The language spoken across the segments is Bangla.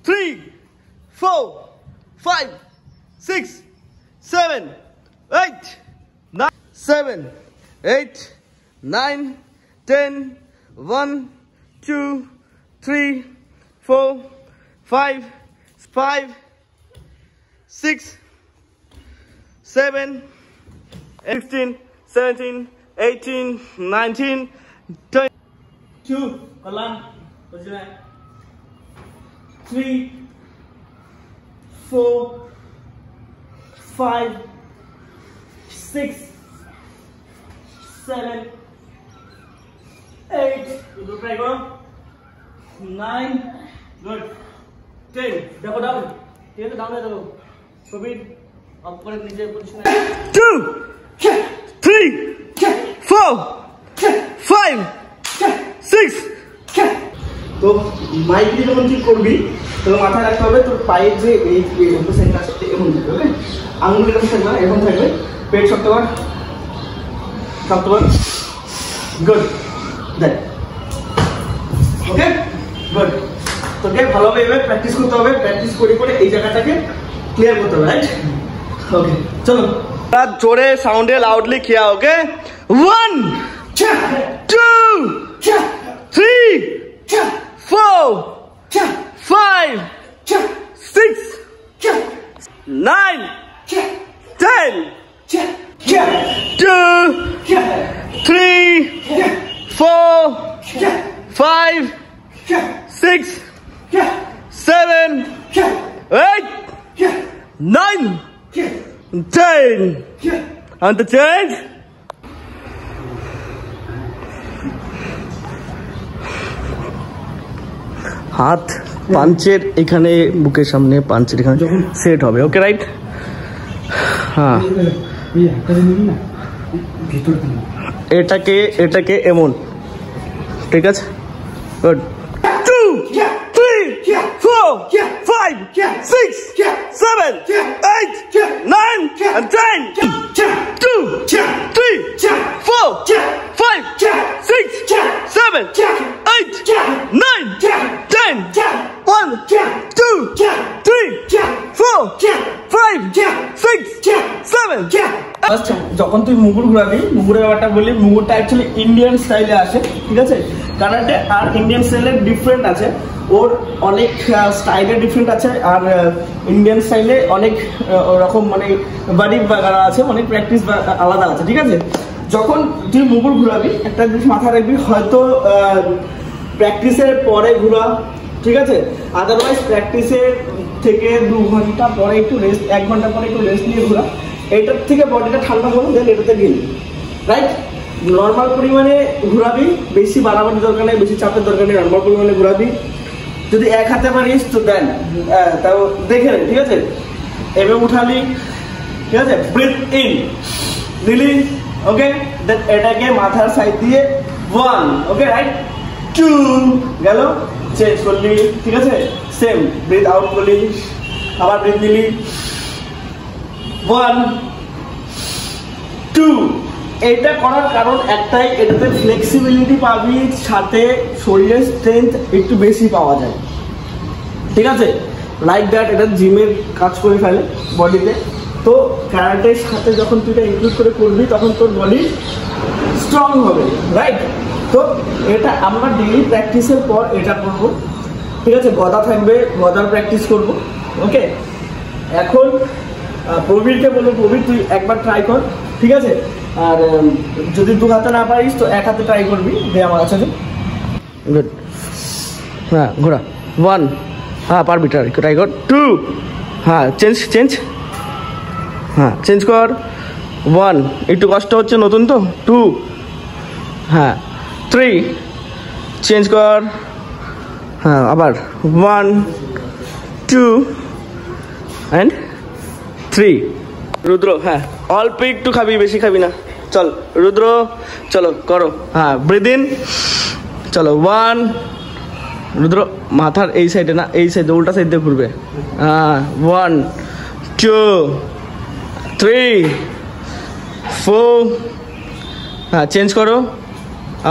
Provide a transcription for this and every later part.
3 4 5 6 7 8 9 7 8 9 10 1 2 3 4 5 5 6 7 16 17 18 19 20 2 kalan 3 4 5 6 7 8 you try go 9 good 10 देखो डाउन ये तो डाउन है देखो कभी ऊपर नीचे पोजीशन 2 3 4 5 6 তো মাইক দিয়ে যখন ঠিক করবি তো মাথায় রাখতে হবে তোর পায়ের যে এই সেন্টার আছে এরকম থাকবে ওকে আঙ্গুল এরকম থাকবে না এরকম থাকবে পেট শক্ত কর গুড দেন ওকে গুড তোকে ভালোভাবে এভাবে প্র্যাকটিস করতে হবে প্র্যাকটিস করে করে এই জায়গাটাকে ক্লিয়ার করতে হবে রাইট ওকে চলো জোরে সাউন্ডে লাউডলি কিয়া ওকে 1 2 3 4 5 6 9 10 2 3 4 5 6 7 8 9 10 and the change হাত পাঞ্চের এখানে বুকের সামনে পাঞ্চের এখানে সেট হবে ওকে রাইট হ্যাঁ এটাকে এমন ঠিক আছে গুড 2 3 4 5 6 7 8 9 and 10 2 3 4 5 6 7 8 9 10 1 2 3 4 5 6 7 যখন তুই মুগুর ঘুরাবি মুগুরের ব্যাপারটা বলি মুগুরটা অ্যাকচুয়ালি ইন্ডিয়ান স্টাইলে আসে ঠিক আছে কারাটে আর ইন্ডিয়ান স্টাইলে ডিফারেন্ট আছে ওর অনেক স্টাইলে ডিফারেন্ট আছে আর ইন্ডিয়ান স্টাইলে অনেক ওরকম মানে বডি বাগারা আছে অনেক প্র্যাকটিস আলাদা আছে ঠিক আছে যখন তুই মুগুর ঘুরাবি একটা জিনিস মাথায় রাখবি হয়তো প্র্যাকটিসের পরে ঘুরা ঠিক আছে আদারওয়াইজ প্র্যাকটিসের থেকে 2 ঘন্টা পরে একটু রেস্ট 1 ঘন্টা পরে একটু রেস্ট নিয়ে ঘোরা এটার থেকে বডিটা ঠান্ডা করো দেন এটাতে গেলি রাইট নর্মাল পরিমাণে ঘোরাবি বেশি বাড়াবাড়ি দরকার নেই বেশি চাপের দরকার নেই নর্মাল পরিমাণে ঘোরাবি যদি এক হাতে পারিস তো দেন তাও দেখে নে ঠিক আছে এভাবে উঠালি ঠিক আছে ব্রিথ ইন দিলি ওকে দেন এটাকে মাথার সাইড দিয়ে 1 ওকে রাইট 2 গেল চেঞ্জ করলি ঠিক আছে সেম ব্রিথ আউট করলি আবার ব্রিথ নিলি 1 2 এটা করার কারণ একটাই এটাতে ফ্লেক্সিবিলিটি পাবি সাথে শরীরের স্ট্রেংথ একটু বেশি পাওয়া যায় ঠিক আছে লাইক দ্যাট এটা জিমের কাজ করে ফেলে বডিতে তো ক্যারাটের সাথে যখন তুই এটা ইনক্লুড করে করবি তখন তোর বডি স্ট্রং হবে রাইট তো এটা আমরা ডেইলি প্র্যাকটিসের পর এটা করব ঠিক আছে গদা থাকবে গদার প্র্যাকটিস করব ওকে এখন প্রবীরকে বলবো প্রবীর তুই একবার ট্রাই কর ঠিক আছে আর যদি 2 হাতে না পারিস তো 1 হাতে ট্রাই করবি দে আমার কাছে গুড হ্যাঁ ঘোরা 1 হ্যাঁ পারবি ট্রাই কর 2 হ্যাঁ চেঞ্জ হ্যাঁ চেঞ্জ কর 1 একটু কষ্ট হচ্ছে নতুন তো 2 হ্যাঁ 3 চেঞ্জ কর হ্যাঁ আবার 1 2 and 3 রুদ্র হ্যাঁ অল্প একটু খাবি বেশি খাবি না চল রুদ্র চলো করো হ্যাঁ ব্রিথ ইন চলো 1 রুদ্র মাথার এই সাইডে না এই সাইডে উল্টা সাইড দিয়ে ঘুরবে হ্যাঁ 1 2 3 4 হ্যাঁ চেঞ্জ করো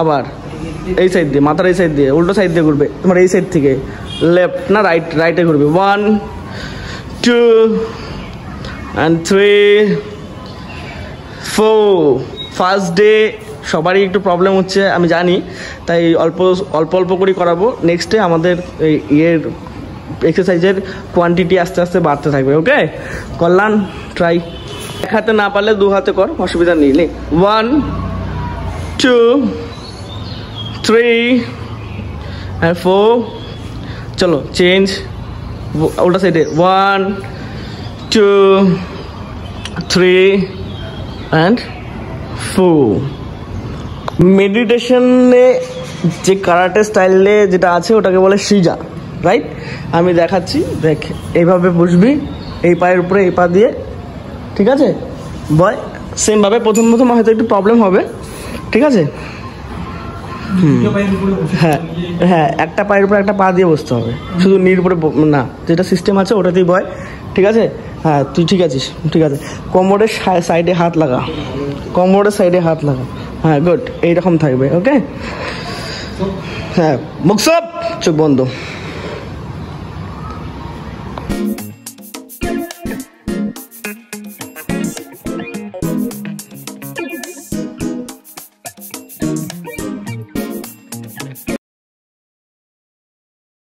আবার এই সাইড দিয়ে মাথার এই সাইড দিয়ে উল্টো সাইড দিয়ে ঘুরবে তোমার এই সাইড থেকে লেফট না রাইট, রাইটে ঘুরবি। 1 2 and 3 4। ফার্স্ট ডে সবারই একটু প্রবলেম হচ্ছে আমি জানি, তাই অল্প অল্প অল্প করেই করাবো। নেক্সট ডে আমাদের ইয়ের এক্সারসাইজের কোয়ান্টিটি আস্তে আস্তে বাড়তে থাকবে। ওকে, কল্যাণ ট্রাই। এক হাতে না পারলে 2 হাতে কর, অসুবিধা নেই। 1 2 3 and 4। চলো চেঞ্জ, উল্টা সাইডে। 1 2 3 and 4। মেডিটেশনে যে কারাটে স্টাইলে যেটা আছে ওটাকে বলে শিজা, রাইট? আমি দেখাচ্ছি, দেখ। এইভাবে বসবি, এই পায়ের উপরে এই পা দিয়ে, ঠিক আছে? বয় সেমভাবে। প্রথম প্রথম হয়তো একটু প্রবলেম হবে, ঠিক আছে? হ্যাঁ হ্যাঁ, একটা পায়ের উপরে একটা পা দিয়ে বসতে হবে, শুধু নির উপরে না। যেটা সিস্টেম আছে ওটাতেই বয়, ঠিক আছে? হ্যাঁ, তুই ঠিক আছিস, ঠিক আছে। কোমরের সাইডে হাত লাগা, কোমরের সাইডে হাত লাগা। হ্যাঁ, গুড, এইরকম থাকবে। ওকে, হ্যাঁ, মুখ সব, চোখ বন্ধ।